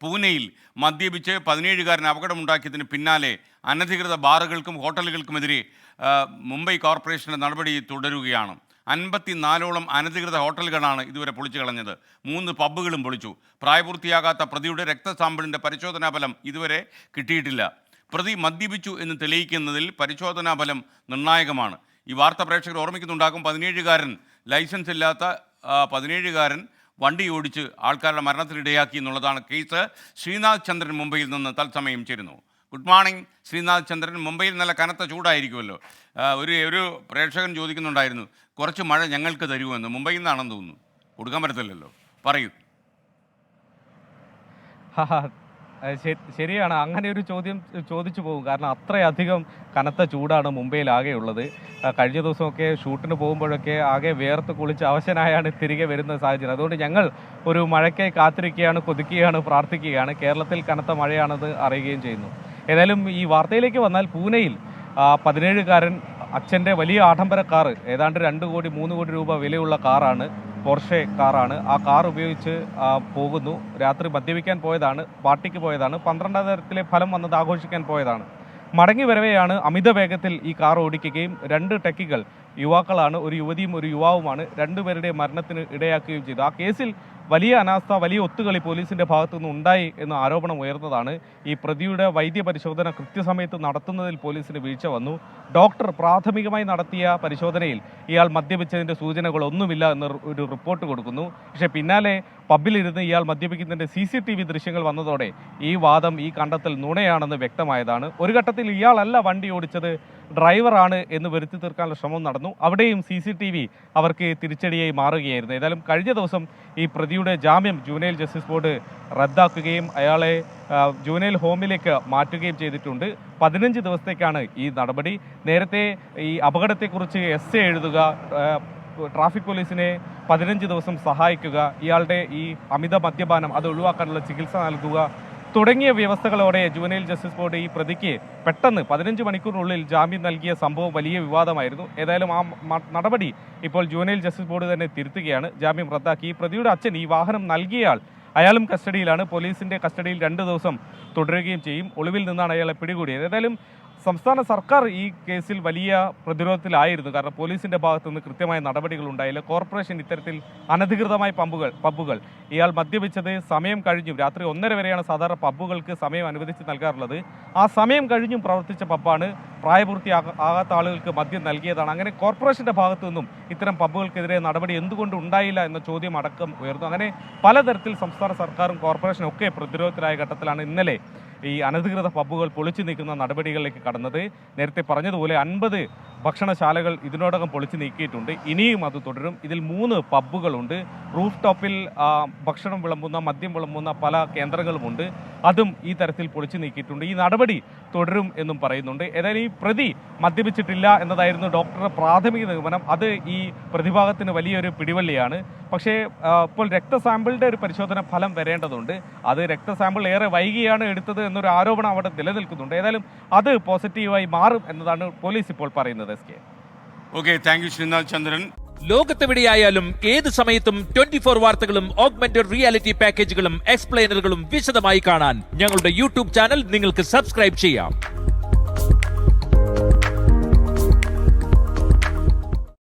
പൂനെയിൽ മദ്യപിച്ച് 17-കാരൻ അപകടമുണ്ടാക്കിയതിന് പിന്നാലെ അനധികൃത ബാറുകൾക്കും ഹോട്ടലുകൾക്കുമെതിരെ മുംബൈ കോർപ്പറേഷൻ്റെ നടപടി തുടരുകയാണ്. 54ഓളം അനധികൃത ഹോട്ടലുകളാണ് ഇതുവരെ പൊളിച്ചു കളഞ്ഞത്. 3 പബ്ബുകളും പൊളിച്ചു. പ്രായപൂർത്തിയാകാത്ത പ്രതിയുടെ രക്തസാമ്പിളിൻ്റെ പരിശോധനാ ഫലം ഇതുവരെ കിട്ടിയിട്ടില്ല. പ്രതി മദ്യപിച്ചു എന്ന് തെളിയിക്കുന്നതിൽ പരിശോധനാ ഫലം നിർണായകമാണ്. ഈ വാർത്ത പ്രേക്ഷകർ ഓർമ്മിക്കുന്നുണ്ടാകും. 17-കാരൻ ലൈസൻസ് ഇല്ലാത്ത 17-കാരൻ വണ്ടി ഓടിച്ച് ആൾക്കാരുടെ മരണത്തിനിടയാക്കി എന്നുള്ളതാണ് കേസ്. ശ്രീനാഥ് ചന്ദ്രൻ മുംബൈയിൽ നിന്ന് തത്സമയം ചേരുന്നു. ഗുഡ് മോർണിംഗ് ശ്രീനാഥ് ചന്ദ്രൻ. മുംബൈയിൽ നല്ല കനത്ത ചൂടായിരിക്കുമല്ലോ. ഒരു പ്രേക്ഷകൻ ചോദിക്കുന്നുണ്ടായിരുന്നു, കുറച്ച് മഴ ഞങ്ങൾക്ക് തരുമെന്ന്. മുംബൈയിൽ നിന്നാണെന്ന് തോന്നുന്നു. കൊടുക്കാൻ പറ്റത്തില്ലല്ലോ, പറയൂ. ശരിയാണ്, അങ്ങനെ ഒരു ചോദ്യം ചോദിച്ചു പോകും. കാരണം അത്രയധികം കനത്ത ചൂടാണ് മുംബൈയിലാകെയുള്ളത്. കഴിഞ്ഞ ദിവസമൊക്കെ ഷൂട്ടിന് പോകുമ്പോഴൊക്കെ ആകെ വേർത്ത് കുളിച്ച് അവശനായാണ് തിരികെ വരുന്ന സാഹചര്യം. അതുകൊണ്ട് ഞങ്ങൾ ഒരു മഴയ്ക്കായി കാത്തിരിക്കുകയാണ്, കൊതിക്കുകയാണ്, പ്രാർത്ഥിക്കുകയാണ്. കേരളത്തിൽ കനത്ത മഴയാണത് അറിയുകയും ചെയ്യുന്നു. ഏതായാലും ഈ വാർത്തയിലേക്ക് വന്നാൽ, പൂനെയിൽ 17-കാരൻ അച്ഛൻ്റെ വലിയ ആഡംബര കാറ്, ഏതാണ്ട് 2 കോടി 3 കോടി രൂപ വിലയുള്ള കാറാണ്, പോർഷെ കാറാണ്. ആ കാർ ഉപയോഗിച്ച് പോകുന്നു. രാത്രി മദ്യപിക്കാൻ പോയതാണ്, പാർട്ടിക്ക് പോയതാണ്, 12ാം തരത്തിലെ ഫലം വന്നത് ആഘോഷിക്കാൻ പോയതാണ്. മടങ്ങി വരവെയാണ് അമിത വേഗത്തിൽ ഈ കാർ ഓടിക്കുകയും 2 ടെക്കികൾ, യുവാക്കളാണ്, ഒരു യുവതിയും ഒരു യുവാവുമാണ്, 2 പേരുടെ മരണത്തിന് ഇടയാക്കുകയും ചെയ്തു. ആ കേസിൽ വലിയ അനാസ്ഥ, വലിയ ഒത്തുകളി പോലീസിന്റെ ഭാഗത്തുനിന്ന് ഉണ്ടായി എന്ന ആരോപണം ഉയർന്നതാണ്. ഈ പ്രതിയുടെ വൈദ്യ പരിശോധന കൃത്യസമയത്ത് നടത്തുന്നതിൽ പോലീസിന് വീഴ്ച വന്നു. ഡോക്ടർ പ്രാഥമികമായി നടത്തിയ പരിശോധനയിൽ ഇയാൾ മദ്യപിച്ചതിന്റെ സൂചനകളൊന്നുമില്ല എന്ന ഒരു റിപ്പോർട്ട് കൊടുക്കുന്നു. പക്ഷേ പിന്നാലെ പബ്ബിലിരുന്ന് ഇയാൾ മദ്യപിക്കുന്നതിന്റെ CCTV ദൃശ്യങ്ങൾ വന്നതോടെ ഈ വാദം, ഈ കണ്ടെത്തൽ നുണയാണെന്ന് വ്യക്തമായതാണ്. ഒരു ഘട്ടത്തിൽ ഇയാളല്ല വണ്ടി ഓടിച്ചത്, ഡ്രൈവറാണ് എന്ന് വരുത്തി തീർക്കാനുള്ള ശ്രമം നടന്നു. അവിടെയും CCTV അവർക്ക് തിരിച്ചടിയായി മാറുകയായിരുന്നു. ഏതായാലും കഴിഞ്ഞ ദിവസം ഈ പ്രതിയുടെ ജാമ്യം ജുവനൈൽ ജസ്റ്റിസ് ബോർഡ് റദ്ദാക്കുകയും അയാളെ ജുവനൈൽ ഹോമിലേക്ക് മാറ്റുകയും ചെയ്തിട്ടുണ്ട്. 15 ദിവസത്തേക്കാണ് ഈ നടപടി. നേരത്തെ ഈ അപകടത്തെക്കുറിച്ച് essay എഴുതുക, ട്രാഫിക് പോലീസിനെ 15 ദിവസം സഹായിക്കുക, ഇയാളുടെ ഈ അമിത മദ്യപാനം അത് ഒഴിവാക്കാനുള്ള ചികിത്സ നൽകുക തുടങ്ങിയ വ്യവസ്ഥകളോടെ ജുവനൈൽ ജസ്റ്റിസ് ബോർഡ് ഈ പ്രതിക്ക് പെട്ടെന്ന് 15 മണിക്കൂറിനുള്ളിൽ ജാമ്യം നൽകിയ സംഭവം വലിയ വിവാദമായിരുന്നു. ഏതായാലും ആ നടപടി ഇപ്പോൾ ജുവനൈൽ ജസ്റ്റിസ് ബോർഡ് തന്നെ തിരുത്തുകയാണ്, ജാമ്യം റദ്ദാക്കി. ഈ പ്രതിയുടെ അച്ഛൻ, ഈ വാഹനം നൽകിയയാൾ, അയാളും കസ്റ്റഡിയിലാണ്. പോലീസിന്റെ കസ്റ്റഡിയിൽ 2 ദിവസം തുടരുകയും ചെയ്യും. ഒളിവിൽ നിന്നാണ് അയാളെ പിടികൂടിയത്. ഏതായാലും സംസ്ഥാന സർക്കാർ ഈ കേസിൽ വലിയ പ്രതിരോധത്തിലായിരുന്നു. കാരണം പോലീസിന്റെ ഭാഗത്തുനിന്ന് കൃത്യമായ നടപടികൾ ഉണ്ടായില്ല. കോർപ്പറേഷൻ ഇത്തരത്തിൽ അനധികൃതമായ പബ്ബുകൾ ഇയാൾ മദ്യപിച്ചത് സമയം കഴിഞ്ഞും, രാത്രി 1:30 വരെയാണ് സാധാരണ പബ്ബുകൾക്ക് സമയം അനുവദിച്ച് നൽകാറുള്ളത്. ആ സമയം കഴിഞ്ഞും പ്രവർത്തിച്ച പബ്ബാണ്, പ്രായപൂർത്തിയാകാത്ത ആളുകൾക്ക് മദ്യം നൽകിയതാണ്. അങ്ങനെ കോർപ്പറേഷന്റെ ഭാഗത്തു നിന്നും ഇത്തരം പബ്ബുകൾക്കെതിരെ നടപടി എന്തുകൊണ്ട് ഉണ്ടായില്ല എന്ന ചോദ്യം അടക്കം ഉയർന്നു. അങ്ങനെ പലതരത്തിൽ സംസ്ഥാന സർക്കാരും കോർപ്പറേഷനും ഒക്കെ പ്രതിരോധത്തിലായ ഘട്ടത്തിലാണ് ഇന്നലെ ഈ അനധികൃത പബ്ബുകൾ പൊളിച്ചു നീക്കുന്ന നടപടികളിലേക്ക് കടന്നത്. നേരത്തെ പറഞ്ഞതുപോലെ 50 ഭക്ഷണശാലകൾ ഇതിനോടകം പൊളിച്ചു നീക്കിയിട്ടുണ്ട്. ഇനിയും അത് തുടരും. ഇതിൽ 3 പബ്ബുകളുണ്ട്. റൂഫ് ടോപ്പിൽ ഭക്ഷണം വിളമ്പുന്ന, മദ്യം വിളമ്പുന്ന പല കേന്ദ്രങ്ങളുമുണ്ട്. അതും ഈ തരത്തിൽ പൊളിച്ചു നീക്കിയിട്ടുണ്ട്. ഈ നടപടി തുടരും എന്നും പറയുന്നുണ്ട്. ഏതായാലും ഈ പ്രതി മദ്യപിച്ചിട്ടില്ല എന്നതായിരുന്നു ഡോക്ടറുടെ പ്രാഥമിക നിഗമനം. അത് ഈ പ്രതിഭാഗത്തിന് വലിയൊരു പിടിവള്ളിയാണ്. പക്ഷേ ഇപ്പോൾ രക്തസാമ്പിളിൻ്റെ ഒരു പരിശോധന ഫലം വരേണ്ടതുണ്ട്. അത് രക്തസാമ്പിൾ ഏറെ വൈകിയാണ് എടുത്തത് എന്നൊരു ആരോപണം അവിടെ നിലനിൽക്കുന്നുണ്ട്. ഏതായാലും അത് പോസിറ്റീവായി മാറും എന്നതാണ് പോലീസ് ഇപ്പോൾ പറയുന്നത്. ഓക്കെ, താങ്ക് യു ശ്രീനാഥ് ചന്ദ്രൻ. ലോകത്തെവിടെയായാലും ഏത് സമയത്തും 24 വാർത്തകളും ഓഗ്മെന്റഡ് റിയാലിറ്റി പാക്കേജുകളും എക്സ്പ്ലെയിനറുകളും വിശദമായി കാണാൻ ഞങ്ങളുടെ YouTube ചാനൽ നിങ്ങൾക്ക് സബ്സ്ക്രൈബ് ചെയ്യാം.